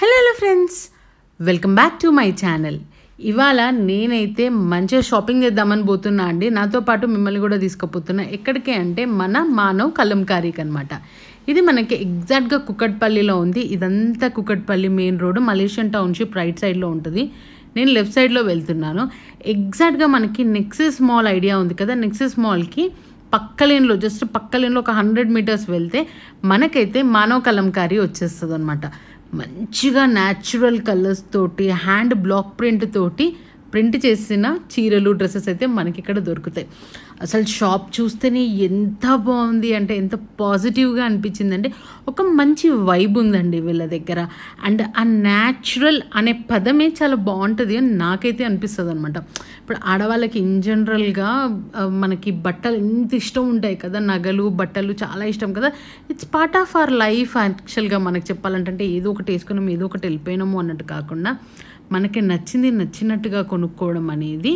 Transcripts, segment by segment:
Hello friends, welcome back to my channel. ఇవాళ నేనైతే మంచిగా షాపింగ్ చేద్దామని పోతున్నా అండి. నాతో పాటు మిమ్మల్ని కూడా తీసుకుపోతున్నా. ఎక్కడికి అంటే మన మానవ్ కలంకారీకి అనమాట. ఇది మనకి ఎగ్జాక్ట్గా కుకట్పల్లిలో ఉంది. ఇదంతా Kukatpally main road, Malaysian township right సైడ్లో ఉంటుంది. నేను లెఫ్ట్ సైడ్లో వెళ్తున్నాను. ఎగ్జాక్ట్గా మనకి నెక్సెస్ మాల్ ఐడియా ఉంది కదా, నెక్సెస్ మాల్కి పక్కలేన్లో, జస్ట్ పక్కలేన్లో ఒక 100 మీటర్స్ వెళ్తే మనకైతే మానవ్ కలంకారీ వచ్చేస్తుంది అనమాట. మంచిగా న్యాచురల్ కలర్స్ తోటి, హ్యాండ్ బ్లాక్ ప్రింట్ తోటి ప్రింట్ చేసిన చీరలు, డ్రెస్సెస్ అయితే మనకి ఇక్కడ దొరుకుతాయి. అసలు షాప్ చూస్తేనే ఎంత బాగుంది అంటే, ఎంత పాజిటివ్గా అనిపించిందంటే, ఒక మంచి వైబ్ ఉందండి వీళ్ళ దగ్గర. అండ్ ఆ న్యాచురల్ అనే పదమే చాలా బాగుంటుంది అని నాకైతే అనిపిస్తుంది అనమాట. ఇప్పుడు ఆడవాళ్ళకి ఇన్ జనరల్గా మనకి బట్టలు ఎంత ఇష్టం ఉంటాయి కదా, నగలు బట్టలు చాలా ఇష్టం కదా. It's part of our life యాక్చువల్గా. మనకు చెప్పాలంటే ఏదో ఒకటి వేసుకున్నాము, ఏదో ఒకటి వెళ్ళిపోయినాము అన్నట్టు కాకుండా మనకి నచ్చింది నచ్చినట్టుగా కొనుక్కోవడం అనేది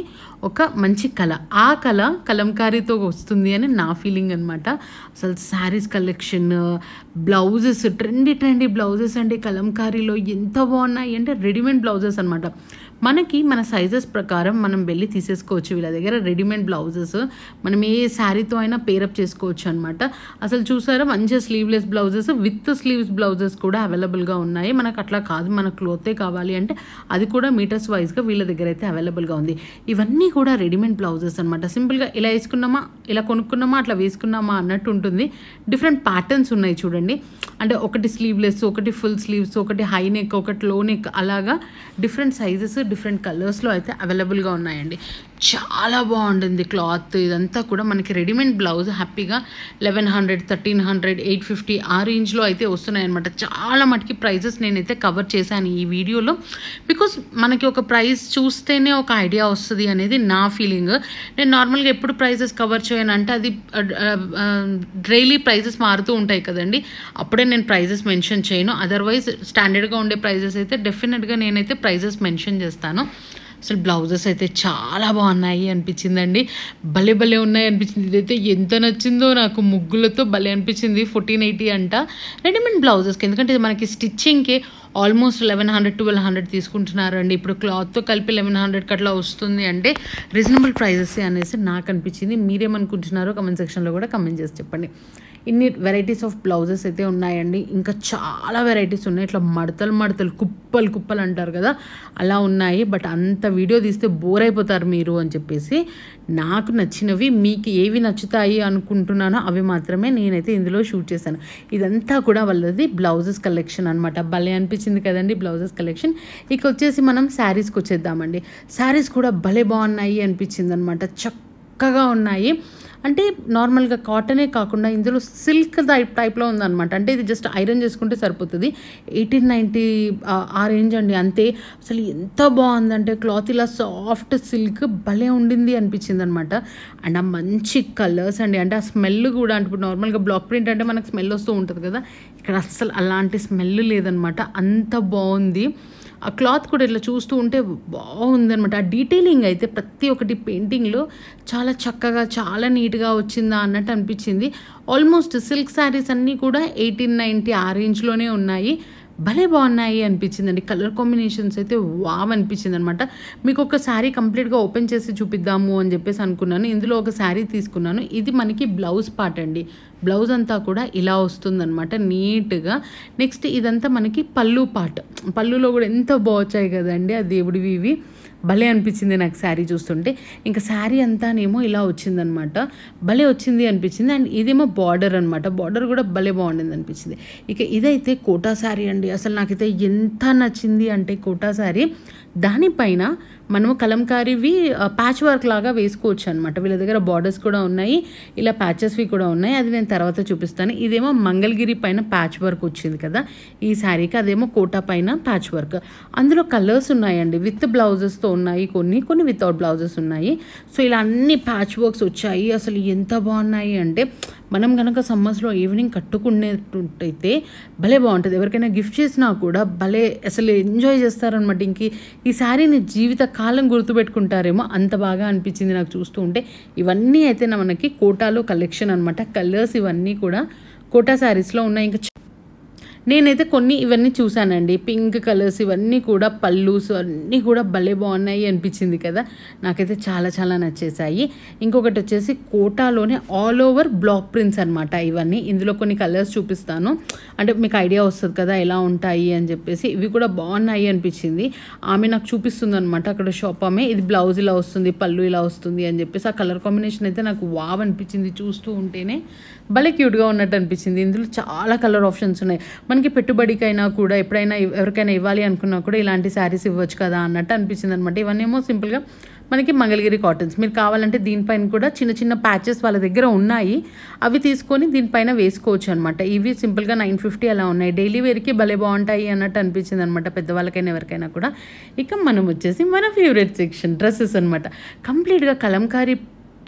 ఒక మంచి కళ. ఆ కళ కలంకారీతో వస్తుంది అని నా ఫీలింగ్ అనమాట. అసలు saris collection, blouses, trendy blouses అండి కలంకారీలో ఎంత బాగున్నాయి అంటే, రెడీమేడ్ బ్లౌజెస్ అనమాట. మనకి మన సైజెస్ ప్రకారం మనం వెళ్ళి తీసేసుకోవచ్చు వీళ్ళ దగ్గర. రెడీమేడ్ బ్లౌజెస్ మనం ఏ శారీతో అయినా పేరప్ చేసుకోవచ్చు అనమాట. అసలు చూసారా, మంచిగా sleeveless blouses with sleeves blouses కూడా అవైలబుల్గా ఉన్నాయి. మనకు అట్లా కాదు, మన క్లోతే కావాలి అంటే అది కూడా మీటర్స్ వైజ్గా వీళ్ళ దగ్గర అయితే అవైలబుల్గా ఉంది. ఇవన్నీ కూడా రెడీమేడ్ బ్లౌజెస్ అనమాట. సింపుల్గా ఇలా వేసుకున్నామా, ఇలా కొనుక్కున్నామా, అట్లా వేసుకున్నామా అన్నట్టు ఉంటుంది. డిఫరెంట్ ప్యాటర్న్స్ ఉన్నాయి చూడండి. అంటే ఒకటి స్లీవ్లెస్, ఒకటి ఫుల్ స్లీవ్స్, ఒకటి హై నెక్, ఒకటి లో నెక్, అలాగా డిఫరెంట్ సైజెస్, డిఫరెంట్ కలర్స్లో అయితే అవైలబుల్గా ఉన్నాయండి. చాలా బాగుంటుంది క్లాత్. ఇదంతా కూడా మనకి రెడీమేడ్ బ్లౌజ్ హ్యాపీగా 1100, 1300, 850 ఆ రేంజ్లో అయితే వస్తున్నాయి అనమాట. చాలా మటుకి ప్రైజెస్ నేనైతే కవర్ చేశాను ఈ వీడియోలో. బికాస్ మనకి ఒక ప్రైస్ చూస్తేనే ఒక ఐడియా వస్తుంది అనేది నా ఫీలింగ్. నేను నార్మల్గా ఎప్పుడు ప్రైజెస్ కవర్ చేయను అంటే, అది డైలీ ప్రైజెస్ మారుతూ ఉంటాయి కదండి, అప్పుడే నేను ప్రైజెస్ మెన్షన్ చేయను. అదర్వైజ్ స్టాండర్డ్గా ఉండే ప్రైజెస్ అయితే డెఫినెట్గా నేనైతే ప్రైజెస్ మెన్షన్ చేస్తాను. అసలు బ్లౌజెస్ అయితే చాలా బాగున్నాయి అనిపించిందండి. భలే ఉన్నాయి అనిపించింది. ఇదైతే ఎంత నచ్చిందో నాకు, ముగ్గులతో భలే అనిపించింది. 1480 అంట రెడీమేడ్ బ్లౌజెస్కి. ఎందుకంటే ఇది మనకి స్టిచ్చింగ్కి ఆల్మోస్ట్ 1100, 1200 తీసుకుంటున్నారండి. ఇప్పుడు క్లాత్తో కలిపి 1100కి అట్లా వస్తుంది అంటే రీజనబుల్ ప్రైజెస్ అనేసి నాకు అనిపించింది. మీరేమనుకుంటున్నారో కమెంట్ సెక్షన్లో కూడా కమెంట్ చేసి చెప్పండి. ఇన్ని వెరైటీస్ ఆఫ్ బ్లౌజెస్ అయితే ఉన్నాయండి. ఇంకా చాలా వెరైటీస్ ఉన్నాయి. ఇట్లా మడతలు కుప్పలు అంటారు కదా, అలా ఉన్నాయి. బట్ అంత వీడియో తీస్తే బోర్ అయిపోతారు మీరు అని చెప్పేసి నాకు నచ్చినవి, మీకు ఏవి నచ్చుతాయి అనుకుంటున్నానో అవి మాత్రమే నేనైతే ఇందులో షూట్ చేశాను. ఇదంతా కూడా వాళ్ళది బ్లౌజెస్ కలెక్షన్ అనమాట. భలే అనిపించింది కదండి బ్లౌజెస్ కలెక్షన్. ఇక వచ్చేసి మనం శారీస్కి వచ్చేద్దామండి. శారీస్ కూడా భలే బాగున్నాయి అనిపించింది అనమాట. చక్కగా ఉన్నాయి. అంటే నార్మల్గా కాటనే కాకుండా ఇందులో సిల్క్ టైప్లో ఉందన్నమాట. అంటే ఇది జస్ట్ ఐరన్ చేసుకుంటే సరిపోతుంది. 1890 ఆ రేంజ్ అండి, అంతే. అసలు ఎంత బాగుందంటే క్లాత్ ఇలా సాఫ్ట్ సిల్క్ భలే ఉండింది అనిపించింది అనమాట. అండ్ ఆ మంచి కలర్స్ అండి, అంటే ఆ స్మెల్ కూడా, అంటే ఇప్పుడు నార్మల్గా బ్లాక్ ప్రింట్ అంటే మనకు స్మెల్ వస్తూ ఉంటుంది కదా, ఇక్కడ అస్సలు అలాంటి స్మెల్ లేదనమాట. అంత బాగుంది. ఆ క్లాత్ కూడా ఇట్లా చూస్తూ ఉంటే బాగుందనమాట. ఆ డీటెయిలింగ్ అయితే ప్రతి ఒక్కటి పెయింటింగ్లో చాలా చక్కగా, చాలా నీట్గా వచ్చిందా అన్నట్టు అనిపించింది. ఆల్మోస్ట్ సిల్క్ శారీస్ అన్నీ కూడా 1890 ఆ రేంజ్లోనే ఉన్నాయి. భలే బాగున్నాయి అనిపించిందండి. కలర్ కాంబినేషన్స్ అయితే వావ్ అనిపించింది అనమాట. మీకు ఒక శారీ కంప్లీట్గా ఓపెన్ చేసి చూపిద్దాము అని చెప్పేసి అనుకున్నాను. ఇందులో ఒక శారీ తీసుకున్నాను. ఇది మనకి బ్లౌజ్ పార్ట్ అండి. బ్లౌజ్ అంతా కూడా ఇలా వస్తుందన్నమాట నీట్గా. నెక్స్ట్ ఇదంతా మనకి పళ్ళు పార్ట్. పళ్ళులో కూడా ఎంత బాగుంచాయి కదండి ఆ దేవుడివి ఇవి. భలే అనిపించింది నాకు శారీ చూస్తుంటే. ఇంకా శారీ అంతానేమో ఇలా వచ్చిందనమాట. భలే వచ్చింది అనిపించింది. అండ్ ఇదేమో బార్డర్ అనమాట. బార్డర్ కూడా భలే బాగుండింది అనిపించింది. ఇక ఇదైతే కోటా శారీ అండి. అసలు నాకైతే ఎంత నచ్చింది అంటే కోటా శారీ, దానిపైన మనము కలంకారీవి ప్యాచ్ వర్క్ లాగా వేసుకోవచ్చు అనమాట. వీళ్ళ దగ్గర బార్డర్స్ కూడా ఉన్నాయి, ఇలా ప్యాచెస్వి కూడా ఉన్నాయి. అది నేను తర్వాత చూపిస్తాను. ఇదేమో మంగళగిరి పైన ప్యాచ్ వర్క్ వచ్చింది కదా ఈ శారీకి, అదేమో కోటా పైన ప్యాచ్ వర్క్. అందులో కలర్స్ ఉన్నాయండి, విత్ బ్లౌజెస్తో ఉన్నాయి, కొన్ని వితౌట్ బ్లౌజెస్ ఉన్నాయి. సో ఇలా అన్ని ప్యాచ్ వర్క్స్ వచ్చాయి. అసలు ఎంత బాగున్నాయి అంటే, మనం కనుక సమ్మర్స్లో ఈవినింగ్ కట్టుకునేటైతే భలే బాగుంటుంది. ఎవరికైనా గిఫ్ట్ చేసినా కూడా భలే అసలు ఎంజాయ్ చేస్తారనమాట. ఇంక ఈ శారీని జీవిత కాలం గుర్తుపెట్టుకుంటారేమో, అంత బాగా అనిపించింది నాకు చూస్తూ ఉంటే. ఇవన్నీ అయితే మనకి కోటాలో కలెక్షన్ అనమాట. కలర్స్ ఇవన్నీ కూడా కోటా శారీస్లో ఉన్నాయి. ఇంకా నేనైతే కొన్ని ఇవన్నీ చూసానండి, పింక్ కలర్స్ ఇవన్నీ కూడా పల్లూస్ అన్నీ కూడా భలే బాగున్నాయి అనిపించింది కదా, నాకైతే చాలా చాలా నచ్చేసాయి. ఇంకొకటి వచ్చేసి కోటాలోనే ఆల్ ఓవర్ బ్లాక్ ప్రింట్స్ అనమాట ఇవన్నీ. ఇందులో కొన్ని కలర్స్ చూపిస్తాను, అంటే మీకు ఐడియా వస్తుంది కదా ఎలా ఉంటాయి అని చెప్పేసి. ఇవి కూడా బాగున్నాయి అనిపించింది. ఆమె నాకు చూపిస్తుంది అనమాట అక్కడ షాప్ ఆమె, ఇది బ్లౌజ్ ఇలా వస్తుంది, పళ్ళు ఇలా వస్తుంది అని చెప్పేసి. ఆ కలర్ కాంబినేషన్ అయితే నాకు వావ్ అనిపించింది, చూస్తూ ఉంటేనే భలే క్యూట్గా ఉన్నట్టు అనిపించింది. ఇందులో చాలా కలర్ ఆప్షన్స్ ఉన్నాయి. మనకి పెట్టుబడికైనా కూడా ఎప్పుడైనా ఎవరికైనా ఇవ్వాలి అనుకున్నా కూడా ఇలాంటి శారీస్ ఇవ్వచ్చు కదా అన్నట్టు అనిపించింది అనమాట. ఇవన్నీ ఏమో సింపుల్గా మనకి మంగళగిరి కాటన్స్. మీరు కావాలంటే దీనిపైన కూడా చిన్న చిన్న ప్యాచెస్ వాళ్ళ దగ్గర ఉన్నాయి, అవి తీసుకొని దీనిపైన వేసుకోవచ్చు అనమాట. ఇవి సింపుల్గా 950 అలా ఉన్నాయి. డైలీ వేర్కి భలే బాగుంటాయి అన్నట్టు అనిపించింది అనమాట, పెద్దవాళ్ళకైనా ఎవరికైనా కూడా. ఇక మనం వచ్చేసి మన ఫేవరెట్ సెక్షన్ డ్రెస్సెస్ అనమాట. కంప్లీట్గా కలంకారీ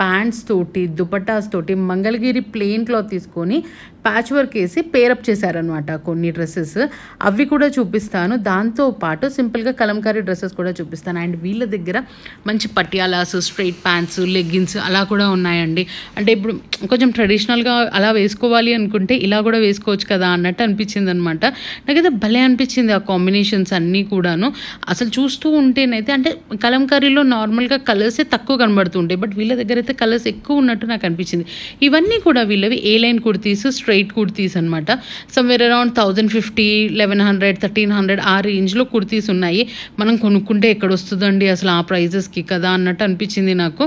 ప్యాంట్స్ తోటి దుపట్టాస్ తోటి మంగళగిరి ప్లెయిన్ క్లాత్ తీసుకొని ప్యాచ్ వర్క్ వేసి పేరప్ చేశారనమాట కొన్ని డ్రెస్సెస్. అవి కూడా చూపిస్తాను, దాంతోపాటు సింపుల్గా కలంకారీ డ్రెస్సెస్ కూడా చూపిస్తాను. అండ్ వీళ్ళ దగ్గర మంచి పటియాలాస్, స్ట్రైట్ ప్యాంట్స్, లెగ్గిన్స్ అలా కూడా ఉన్నాయండి. అంటే ఇప్పుడు కొంచెం ట్రెడిషనల్గా అలా వేసుకోవాలి అనుకుంటే ఇలా కూడా వేసుకోవచ్చు కదా అన్నట్టు అనిపించింది అనమాట. నాకైతే భలే అనిపించింది ఆ కాంబినేషన్స్ అన్నీ కూడాను. అసలు చూస్తూ ఉంటేనైతే అంటే కలంకారీలో నార్మల్గా కలర్సే తక్కువ కనబడుతుంటాయి, బట్ వీళ్ళ దగ్గర అయితే కలర్స్ ఎక్కువ ఉన్నట్టు నాకు అనిపించింది. ఇవన్నీ కూడా వీళ్ళవి ఏ లైన్ కుర్తీస్, స్ట్రైట్ కుర్తీస్ అనమాట. సమ్వేర్ అరౌండ్ 1050, 1100, 1300 ఆ రేంజ్లో కుర్తీస్ ఉన్నాయి. మనం కొనుక్కుంటే ఎక్కడ వస్తుందండి అసలు ఆ ప్రైజెస్కి కదా అన్నట్టు అనిపించింది నాకు.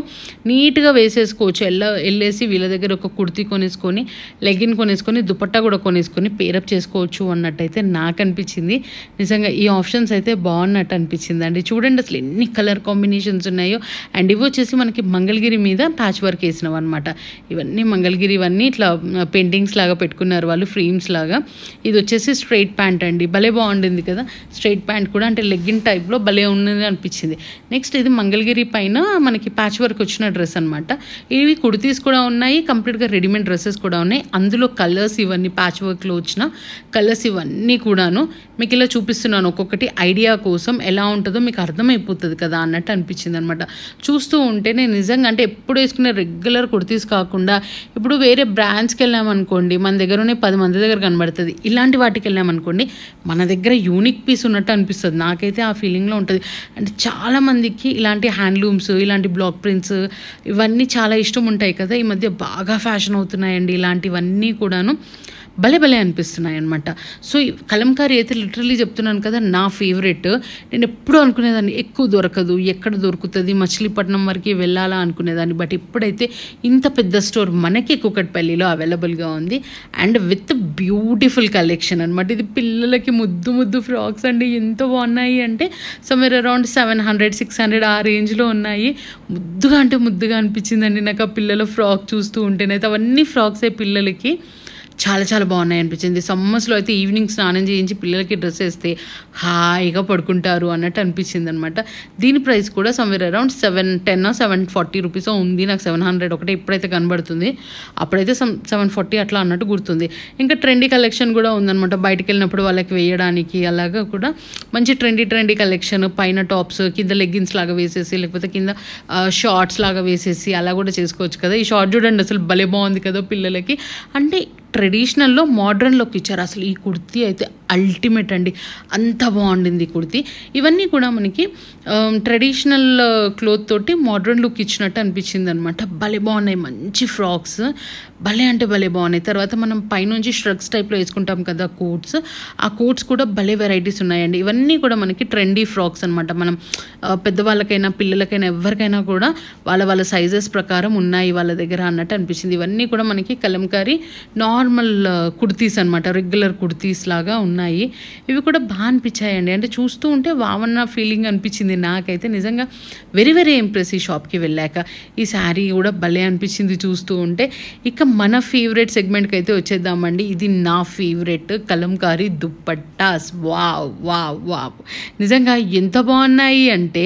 నీట్గా వేసేసుకోవచ్చు, వెళ్ళేసి వీళ్ళ దగ్గర ఒక కుర్తీ కొనేసుకొని, లెగిన్ కొనేసుకొని, దుపట్టా కూడా కొనేసుకొని పేరప్ చేసుకోవచ్చు అన్నట్టయితే నాకు అనిపించింది. నిజంగా ఈ ఆప్షన్స్ అయితే బాగున్నట్టు అనిపించింది అండి. చూడండి అసలు ఎన్ని కలర్ కాంబినేషన్స్ ఉన్నాయో. అండ్ ఇవి వచ్చేసి మనకి మంగళగిరి మీద ప్యాచ్ వర్క్ వేసినవి అనమాట. ఇవన్నీ మంగళగిరి, ఇవన్నీ ఇట్లా పెయింటింగ్స్ లాగా పెట్టుకున్నారు వాళ్ళు, ఫ్రేమ్స్ లాగా. ఇది వచ్చేసి స్ట్రైట్ ప్యాంట్ అండి, భలే బాగుండింది కదా స్ట్రైట్ ప్యాంట్ కూడా, అంటే లెగ్గిన్ టైప్లో భలే ఉన్నది అనిపించింది. నెక్స్ట్ ఇది మంగళగిరి పైన మనకి ప్యాచ్ వర్క్ వచ్చిన డ్రెస్ అనమాట. ఇవి కుర్తీస్ కూడా ఉన్నాయి, కంప్లీట్గా రెడీమేడ్ డ్రెస్సెస్ కూడా ఉన్నాయి. అందులో కలర్స్ ఇవన్నీ ప్యాచ్ వర్క్లో వచ్చిన కలర్స్ ఇవన్నీ కూడాను మీకు ఇలా చూపిస్తున్నాను ఒక్కొక్కటి ఐడియా కోసం, ఎలా ఉంటుందో మీకు అర్థమైపోతుంది కదా అన్నట్టు అనిపించింది అనమాట. చూస్తూ ఉంటేనే నిజంగా అంటే ఎప్పుడు వేసుకునే రెగ్యులర్ కుర్తీస్ కాకుండా ఇప్పుడు వేరే బ్రాండ్స్కి వెళ్ళామనుకోండి మన దగ్గరనే 10 మంది దగ్గర కనబడుతుంది. ఇలాంటి వాటికి వెళ్ళామనుకోండి మన దగ్గర యూనిక్ పీస్ ఉన్నట్టు అనిపిస్తుంది. నాకైతే ఆ ఫీలింగ్లో ఉంటుంది. అంటే చాలామందికి ఇలాంటి హ్యాండ్లూమ్స్, ఇలాంటి బ్లాక్ ప్రింట్స్ ఇవన్నీ చాలా ఇష్టం ఉంటాయి కదా. ఈ మధ్య బాగా ఫ్యాషన్ అవుతున్నాయండి ఇలాంటివన్నీ కూడాను, భలే భలే అనిపిస్తున్నాయి అనమాట. సో కలంకారీ అయితే లిటరలీ చెప్తున్నాను కదా నా ఫేవరెట్. నేను ఎప్పుడూ అనుకునేదాన్ని ఎక్కువ దొరకదు, ఎక్కడ దొరుకుతుంది, మచిలీపట్నం వరకు వెళ్ళాలా అనుకునేదాన్ని. బట్ ఇప్పుడైతే ఇంత పెద్ద స్టోర్ మనకి కూకట్పల్లిలో అవైలబుల్గా ఉంది. అండ్ విత్ బ్యూటిఫుల్ కలెక్షన్ అనమాట. ఇది పిల్లలకి ముద్దు ముద్దు ఫ్రాక్స్ అండి, ఎంత బాగున్నాయి అంటే సమ్వేర్ అరౌండ్ 700, 600 ఆ రేంజ్లో ఉన్నాయి. ముద్దుగా అంటే ముద్దుగా అనిపించిందండి నాకు ఆ పిల్లల ఫ్రాక్ చూస్తూ ఉంటేనైతే. అవన్నీ ఫ్రాక్సే పిల్లలకి, చాలా చాలా బాగున్నాయి అనిపించింది. సమ్మర్స్లో అయితే ఈవినింగ్ స్నానం చేయించి పిల్లలకి డ్రెస్ వేస్తే హాయిగా పడుకుంటారు అన్నట్టు అనిపించింది అనమాట. దీని ప్రైస్ కూడా సమ్వేర్ అరౌండ్ 710 or 740 రూపీస్ ఉంది. నాకు 700 ఒకటే ఇప్పుడైతే కనబడుతుంది, అప్పుడైతే 740 అట్లా అన్నట్టు గుర్తుంది. ఇంకా ట్రెండీ కలెక్షన్ కూడా ఉందన్నమాట, బయటికి వెళ్ళినప్పుడు వాళ్ళకి వేయడానికి. అలాగా కూడా మంచి ట్రెండీ కలెక్షన్, పైన టాప్స్ కింద లెగ్గిన్స్ లాగా వేసేసి, లేకపోతే కింద షార్ట్స్ లాగా వేసేసి అలా కూడా చేసుకోవచ్చు కదా. ఈ షార్ట్ చూడండి అసలు భలే బాగుంది కదా పిల్లలకి. అంటే ట్రెడిషనల్లో మోడ్రన్లోకి ఇచ్చారు. అసలు ఈ కుర్తీ అయితే అల్టిమేట్ అండి, అంత బాగుండింది ఈ కుర్తీ. ఇవన్నీ కూడా మనకి ట్రెడిషనల్ క్లోత్ తోటి మోడ్రన్ లుక్ ఇచ్చినట్టు అనిపించింది అనమాట. భలే బాగున్నాయి, మంచి ఫ్రాక్స్ భలే అంటే భలే బాగున్నాయి. తర్వాత మనం పైనుంచి స్ట్రగ్స్ టైప్లో వేసుకుంటాం కదా కోట్స్, ఆ కోట్స్ కూడా భలే వెరైటీస్ ఉన్నాయండి. ఇవన్నీ కూడా మనకి ట్రెండీ ఫ్రాక్స్ అనమాట. మనం పెద్దవాళ్ళకైనా పిల్లలకైనా ఎవరికైనా కూడా వాళ్ళ సైజెస్ ప్రకారం ఉన్నాయి వాళ్ళ దగ్గర అన్నట్టు అనిపించింది. ఇవన్నీ కూడా మనకి కలంకారీ నార్మల్ కుర్తీస్ అనమాట, రెగ్యులర్ కుర్తీస్ లాగా ఉన్నాయి. ఇవి కూడా బాగా అనిపించాయండి. అంటే చూస్తూ ఉంటే వావన్న ఫీలింగ్ అనిపించింది నాకైతే. నిజంగా వెరీ వెరీ ఇంప్రెస్ ఈ షాప్కి వెళ్ళాక. ఈ శారీ కూడా భలే అనిపించింది చూస్తూ ఉంటే. ఇక మన ఫేవరెట్ సెగ్మెంట్కి అయితే వచ్చేద్దామండి. ఇది నా favourite, Kalamkari dupattas. Wow wow wow, నిజంగా ఎంత బాగున్నాయి అంటే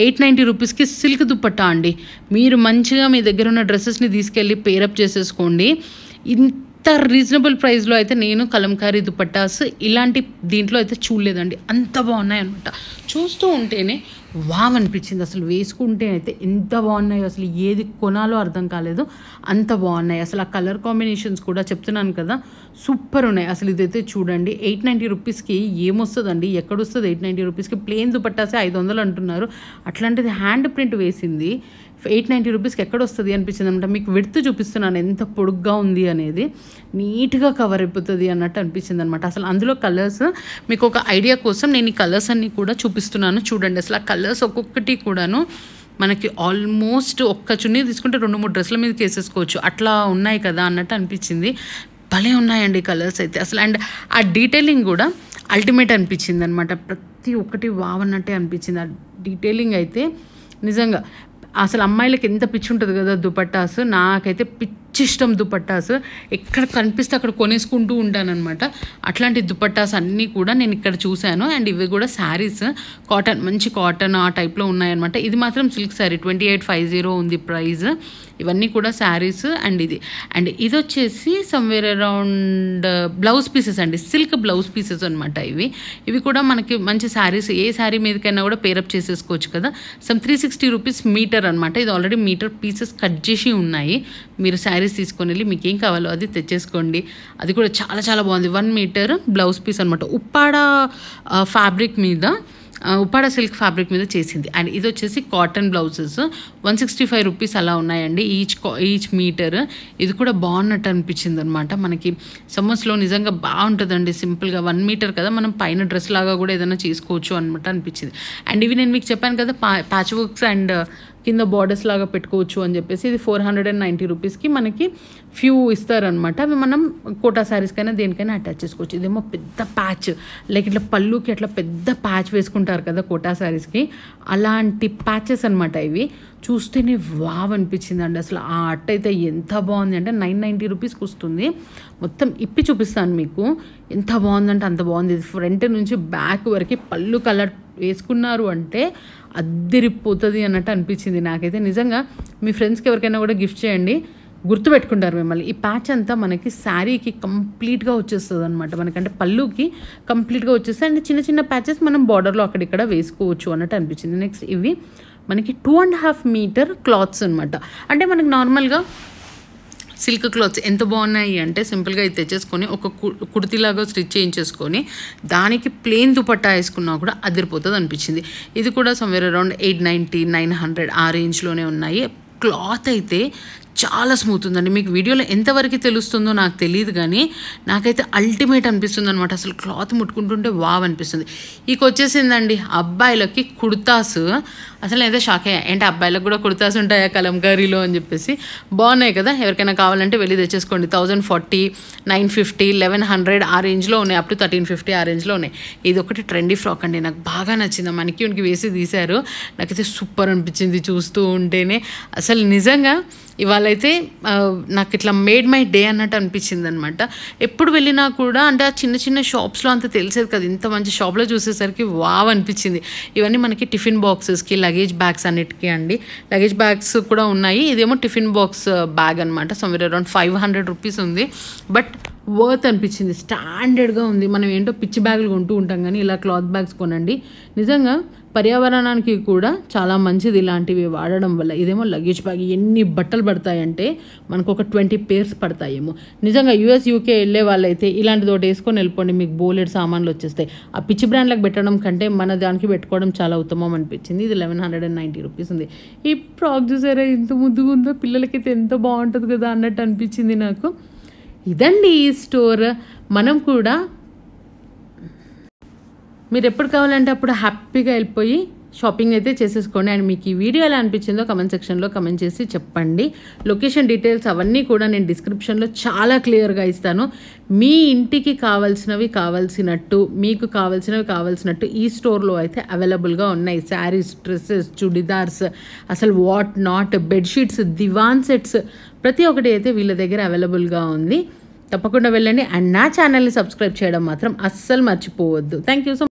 890 రూపీస్కి సిల్క్ దుప్పట్టా అండి. మీరు మంచిగా మీ దగ్గర ఉన్న డ్రెస్సెస్ని తీసుకెళ్ళి పేరప్ చేసేసుకోండి. ఇంత రీజనబుల్ ప్రైస్లో అయితే నేను కలంకారీ దుపట్టాస్ ఇలాంటి దీంట్లో అయితే చూడలేదండి. అంత బాగున్నాయి అనమాట. చూస్తూ ఉంటేనే వావ్ అనిపించింది. అసలు వేసుకుంటే అయితే ఎంత బాగున్నాయో, అసలు ఏది కొనాలో అర్థం కాలేదు, అంత బాగున్నాయి. అసలు ఆ కలర్ కాంబినేషన్స్ కూడా చెప్తున్నాను కదా, సూపర్ ఉన్నాయి. అసలు ఇదైతే చూడండి, 890 రూపీస్కి ఏమొస్తుందండి, ఎక్కడొస్తుంది 890 రూపీస్కి? ప్లెయిన్ దుపట్టాసే 500 అంటున్నారు. అట్లాంటిది హ్యాండ్ ప్రింట్ వేసింది 890 రూపీస్కి ఎక్కడ వస్తుంది అనిపించింది అనమాట. మీకు విడ్త్ చూపిస్తున్నాను ఎంత పొడుగ్గా ఉంది అనేది, నీట్గా కవర్ అయిపోతుంది అన్నట్టు అనిపించింది అనమాట. అసలు అందులో కలర్స్ మీకు ఒక ఐడియా కోసం నేను ఈ కలర్స్ అన్నీ కూడా చూపిస్తున్నాను చూడండి. అసలు ఆ కలర్స్ ఒక్కొక్కటి కూడాను మనకి ఆల్మోస్ట్ ఒక్క చున్నీ తీసుకుంటే 2-3 డ్రెస్ల మీదకి వేసేసుకోవచ్చు, అట్లా ఉన్నాయి కదా అన్నట్టు అనిపించింది. భలే ఉన్నాయండి కలర్స్ అయితే అసలు. అండ్ ఆ డీటెయిలింగ్ కూడా అల్టిమేట్ అనిపించింది అనమాట. ప్రతి ఒక్కటి వావ్ అన్నట్టే అనిపించింది. ఆ డీటెయిలింగ్ అయితే నిజంగా అసలు అమ్మాయిలకి ఎంత పిచ్చి ఉంటుంది కదా దుపట్టాస్. నాకైతే పిచ్చి ఇష్టం దుపట్టాస్. ఎక్కడ కనిపిస్తే అక్కడ కొనేసుకుంటూ ఉంటానన్నమాట. అట్లాంటి దుపట్టాస్ అన్నీ కూడా నేను ఇక్కడ చూశాను. అండ్ ఇవి కూడా శారీస్, కాటన్, మంచి కాటన్ ఆ టైప్లో ఉన్నాయన్నమాట. ఇది మాత్రం సిల్క్ శారీ 2850 ఉంది ప్రైస్. ఇవన్నీ కూడా శారీస్. అండ్ ఇది వచ్చేసి సమ్వేర్ అరౌండ్ బ్లౌజ్ పీసెస్ అండి, సిల్క్ బ్లౌజ్ పీసెస్ అనమాట. ఇవి కూడా మనకి మంచి శారీస్, ఏ శారీ మీదకైనా కూడా పేరప్ చేసేసుకోవచ్చు కదా. 360 రూపీస్ మీటర్ అనమాట. ఇది ఆల్రెడీ మీటర్ పీసెస్ కట్ చేసి ఉన్నాయి. మీరు శారీస్ తీసుకొని వెళ్ళి మీకు ఏం కావాలో అది తెచ్చేసుకోండి. అది కూడా చాలా చాలా బాగుంది. 1 మీటర్ బ్లౌజ్ పీస్ అనమాట. ఉప్పాడ ఫ్యాబ్రిక్ మీద, ఉప్పాడ సిల్క్ ఫ్యాబ్రిక్ మీద చేసింది. అండ్ ఇది వచ్చేసి కాటన్ బ్లౌజెస్ 165 రూపీస్ అలా ఉన్నాయండి ఈచ్ మీటర్. ఇది కూడా బాగున్నట్టు అనిపించింది అనమాట. మనకి సమ్మర్స్లో నిజంగా బాగుంటుందండి. సింపుల్గా 1 మీటర్ కదా, మనం పైన డ్రెస్ లాగా కూడా ఏదైనా చేసుకోవచ్చు అనమాట అనిపించింది. అండ్ ఇవి నేను మీకు చెప్పాను కదా, ప్యాచ్ వర్క్స్ అండ్ కింద బార్డర్స్ లాగా పెట్టుకోవచ్చు అని చెప్పేసి. ఇది 490 రూపీస్కి మనకి ఫ్యూ ఇస్తారనమాట. అవి మనం కోటా శారీస్కైనా దేనికైనా అటాచ్ చేసుకోవచ్చు. ఇదేమో పెద్ద ప్యాచ్, లైక్ ఇట్లా పళ్ళుకి అట్లా పెద్ద ప్యాచ్ వేసుకుంటారు కదా కోటా శారీస్కి, అలాంటి ప్యాచెస్ అనమాట. ఇవి చూస్తేనే వావ్ అనిపించింది అండి. అసలు ఆ అట్ట అయితే ఎంత బాగుంది అంటే 990 రూపీస్కి వస్తుంది. మొత్తం ఇప్పి చూపిస్తాను మీకు, ఎంత బాగుందంటే అంత బాగుంది. ఇది ఫ్రంట్ నుంచి బ్యాక్ వరకు పళ్ళు కలర్ వేసుకున్నారు అంటే అద్దరిపోతుంది అన్నట్టు అనిపించింది నాకైతే. నిజంగా మీ ఫ్రెండ్స్కి ఎవరికైనా కూడా గిఫ్ట్ చేయండి, గుర్తుపెట్టుకుంటారు మిమ్మల్ని. ఈ ప్యాచ్ అంతా మనకి శారీకి కంప్లీట్గా వచ్చేస్తుంది అనమాట. మనకంటే పళ్ళుకి కంప్లీట్గా వచ్చేస్తాయి. అండ్ చిన్న చిన్న ప్యాచెస్ మనం బార్డర్లో అక్కడిక్కడ వేసుకోవచ్చు అన్నట్టు అనిపించింది. నెక్స్ట్ ఇవి మనకి 2.5 మీటర్ క్లాత్స్ అనమాట. అంటే మనకి నార్మల్గా సిల్క్ క్లాత్స్ ఎంత బాగున్నాయి అంటే, సింపుల్గా ఇది తెచ్చేసుకొని ఒక కుర్తీలాగా స్టిచ్ చేయించేసుకొని దానికి ప్లెయిన్ దుపట్టా వేసుకున్నా కూడా అదిరిపోతుంది అనిపించింది. ఇది కూడా సమ్వేర్ అరౌండ్ 890, 900 ఆ రేంజ్లోనే ఉన్నాయి. క్లాత్ అయితే చాలా స్మూత్ ఉందండి. మీకు వీడియోలో ఎంతవరకు తెలుస్తుందో నాకు తెలియదు, కానీ నాకైతే అల్టిమేట్ అనిపిస్తుంది అనమాట. అసలు క్లాత్ ముట్టుకుంటుంటే వావ్ అనిపిస్తుంది. ఇక వచ్చేసిందండి అబ్బాయిలకి కుర్తాస్. అసలు ఏదో షాక్ అయ్యా, ఏంటి అబ్బాయిలకు కూడా కుర్తాస్ ఉంటాయా కలంకారీలో అని చెప్పేసి. బాగున్నాయి కదా, ఎవరికైనా కావాలంటే వెళ్ళి తెచ్చేసుకోండి. 1040, 950, 1100 ఆ రేంజ్లో ఉన్నాయి, అప్ టు 1350 ఆ రేంజ్లో ఉన్నాయి. ఇది ఒకటి ట్రెండీ ఫ్రాక్ అండి, నాకు బాగా నచ్చింది. మనకి వేసి తీశారు, నాకైతే సూపర్ అనిపించింది చూస్తూ ఉంటేనే. అసలు నిజంగా ఇవాళైతే నాకు ఇట్లా మేడ్ మై డే అన్నట్టు అనిపించింది అనమాట. ఎప్పుడు వెళ్ళినా కూడా అంటే ఆ చిన్న చిన్న షాప్స్లో అంత తెలిసేది కదా, ఇంత మంచి షాప్లో చూసేసరికి వావ్ అనిపించింది. ఇవన్నీ మనకి టిఫిన్ బాక్సెస్కి, లగేజ్ బ్యాగ్స్ అన్నిటికీ అండి. లగేజ్ బ్యాగ్స్ కూడా ఉన్నాయి. ఇదేమో టిఫిన్ బాక్స్ బ్యాగ్ అనమాట. సమ్వేర్ అరౌండ్ 500 రూపీస్ ఉంది. బట్ వర్త్ అనిపించింది, స్టాండర్డ్గా ఉంది. మనం ఏంటో పిచ్చి బ్యాగులు కొంటూ ఉంటాం, కానీ ఇలా క్లాత్ బ్యాగ్స్ కొనండి. నిజంగా పర్యావరణానికి కూడా చాలా మంచిది ఇలాంటివి వాడడం వల్ల. ఇదేమో లగేజ్ బ్యాగ్, ఎన్ని బట్టలు పడతాయంటే మనకు ఒక 20 పేర్స్ పడతాయేమో. నిజంగా US, UK వెళ్ళే వాళ్ళైతే ఇలాంటిది ఒకటి వేసుకొని వెళ్ళిపోండి, మీకు బోలెడ్ సామాన్లు వచ్చేస్తాయి. ఆ పిచ్చి బ్రాండ్లకు పెట్టడం కంటే మన దానికి పెట్టుకోవడం చాలా ఉత్తమం అనిపించింది. ఇది 1190 రూపీస్ ఉంది. ఈ ఫ్రాక్ చూసారా ఎంత ముద్దుగా ఉందో, పిల్లలకైతే ఎంత బాగుంటుంది కదా అన్నట్టు అనిపించింది నాకు. ఇదండి ఈ స్టోర్. మనం కూడా మీరు ఎప్పుడు కావాలంటే అప్పుడు హ్యాపీగా వెళ్ళిపోయి షాపింగ్ అయితే చేసేసుకోండి. అండ్ మీకు ఈ వీడియో ఎలా అనిపించిందో కమెంట్ సెక్షన్లో కమెంట్ చేసి చెప్పండి. లొకేషన్ డీటెయిల్స్ అవన్నీ కూడా నేను డిస్క్రిప్షన్లో చాలా క్లియర్గా ఇస్తాను. మీ ఇంటికి కావాల్సినట్టు, మీకు కావాల్సినట్టు ఈ స్టోర్లో అయితే అవైలబుల్గా ఉన్నాయి. శారీస్, డ్రెస్సెస్, చుడిదార్స్, అసలు what not, bedsheets, divan sets, ప్రతి ఒక్కటి అయితే వీళ్ళ దగ్గర అవైలబుల్గా ఉంది. తప్పకుండా వెళ్ళండి. అండ్ నా ఛానల్ని సబ్స్క్రైబ్ చేయడం మాత్రం అస్సలు మర్చిపోవద్దు. Thank you so